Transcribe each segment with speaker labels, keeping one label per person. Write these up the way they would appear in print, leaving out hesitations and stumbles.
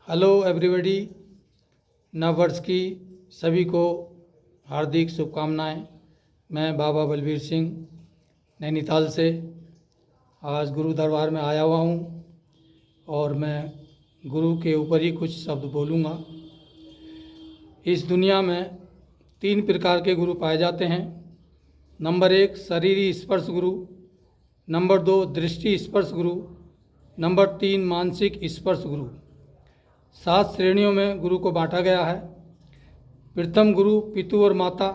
Speaker 1: Hello everybody, नव वर्ष की सभी को हार्दिक शुभकामनाएं। मैं बाबा बलबीर सिंह नैनीताल से आज गुरु दरबार में आया हुआ हूं और मैं गुरु के ऊपर ही कुछ शब्द बोलूँगा। इस दुनिया में 3 प्रकार के गुरु पाए जाते हैं। नंबर 1 शरीरी स्पर्श गुरु, नंबर 2 दृष्टि स्पर्श गुरु, नंबर 3 मानसिक स्पर्श गुरु। 7 श्रेणियों में गुरु को बांटा गया है। प्रथम गुरु पितु और माता,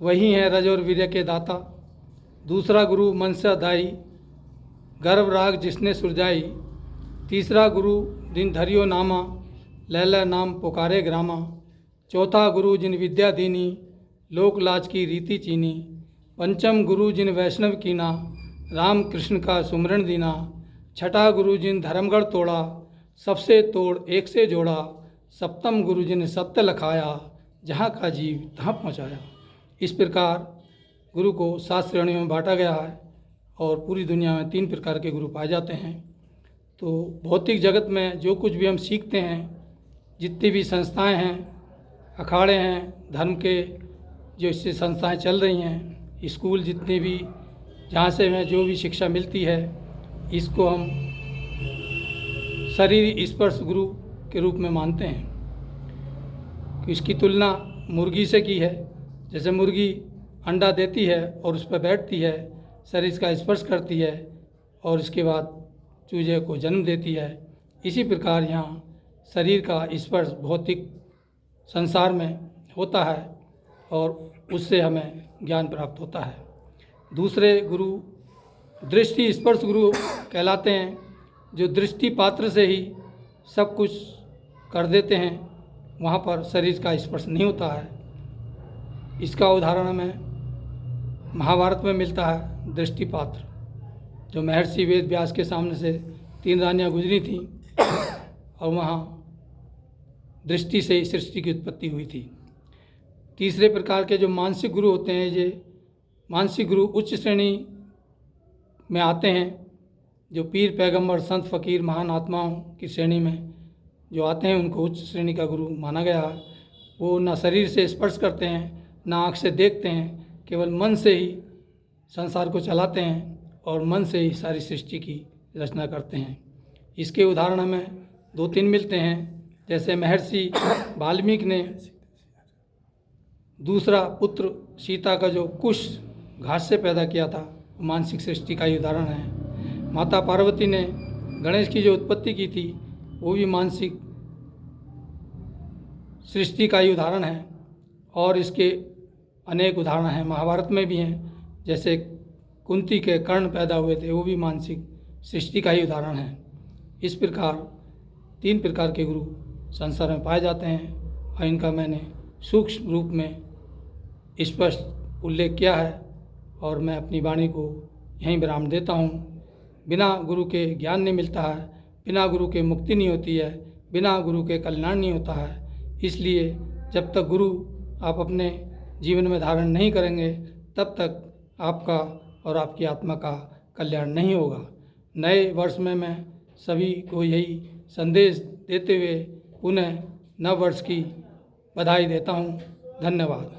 Speaker 1: वही हैं रज और वीर्य के दाता। दूसरा गुरु मनसादायी, गर्भ राग जिसने सुरजाई। तीसरा गुरु दिन धरियो नामा, लैला नाम पुकारे ग्रामा। चौथा गुरु जिन विद्या दीनी, लोक लाज की रीति चीनी। पंचम गुरु जिन वैष्णव कीना, राम कृष्ण का सुमरण दीना। छठा गुरु जिन धर्मगढ़ तोड़ा, सबसे तोड़ एक से जोड़ा। सप्तम गुरु जी ने सत्य लखाया, जहाँ का जीव तहाँ पहुँचाया। इस प्रकार गुरु को 7 श्रेणियों में बांटा गया है और पूरी दुनिया में 3 प्रकार के गुरु पाए जाते हैं। तो भौतिक जगत में जो कुछ भी हम सीखते हैं, जितनी भी संस्थाएं हैं, अखाड़े हैं, धर्म के जो इससे संस्थाएं चल रही हैं, स्कूल जितने भी जहाँ से हमें जो भी शिक्षा मिलती है, इसको हम शरीर स्पर्श गुरु के रूप में मानते हैं। इसकी तुलना मुर्गी से की है। जैसे मुर्गी अंडा देती है और उस पर बैठती है, शरीर का स्पर्श करती है और इसके बाद चूजे को जन्म देती है। इसी प्रकार यहाँ शरीर का स्पर्श भौतिक संसार में होता है और उससे हमें ज्ञान प्राप्त होता है। दूसरे गुरु दृष्टि स्पर्श गुरु कहलाते हैं, जो दृष्टि पात्र से ही सब कुछ कर देते हैं, वहाँ पर शरीर का स्पर्श नहीं होता है। इसका उदाहरण हमें महाभारत में मिलता है। दृष्टि पात्र, जो महर्षि वेद व्यास के सामने से 3 रानियाँ गुजरी थीं और वहाँ दृष्टि से ही सृष्टि की उत्पत्ति हुई थी। तीसरे प्रकार के जो मानसिक गुरु होते हैं, ये मानसिक गुरु उच्च श्रेणी में आते हैं। जो पीर पैगंबर संत फ़कीर महान आत्माओं की श्रेणी में जो आते हैं, उनको उच्च श्रेणी का गुरु माना गया है। वो ना शरीर से स्पर्श करते हैं, ना आँख से देखते हैं, केवल मन से ही संसार को चलाते हैं और मन से ही सारी सृष्टि की रचना करते हैं। इसके उदाहरण हमें 2-3 मिलते हैं। जैसे महर्षि वाल्मीकि ने दूसरा पुत्र सीता का जो कुश घास से पैदा किया था, वो मानसिक सृष्टि का ही उदाहरण है। माता पार्वती ने गणेश की जो उत्पत्ति की थी, वो भी मानसिक सृष्टि का ही उदाहरण है। और इसके अनेक उदाहरण हैं, महाभारत में भी हैं। जैसे कुंती के कर्ण पैदा हुए थे, वो भी मानसिक सृष्टि का ही उदाहरण है। इस प्रकार 3 प्रकार के गुरु संसार में पाए जाते हैं और इनका मैंने सूक्ष्म रूप में स्पष्ट उल्लेख किया है और मैं अपनी वाणी को यहीं विराम देता हूँ। बिना गुरु के ज्ञान नहीं मिलता है, बिना गुरु के मुक्ति नहीं होती है, बिना गुरु के कल्याण नहीं होता है। इसलिए जब तक गुरु आप अपने जीवन में धारण नहीं करेंगे, तब तक आपका और आपकी आत्मा का कल्याण नहीं होगा। नए वर्ष में मैं सभी को यही संदेश देते हुए पुनः नव वर्ष की बधाई देता हूँ। धन्यवाद।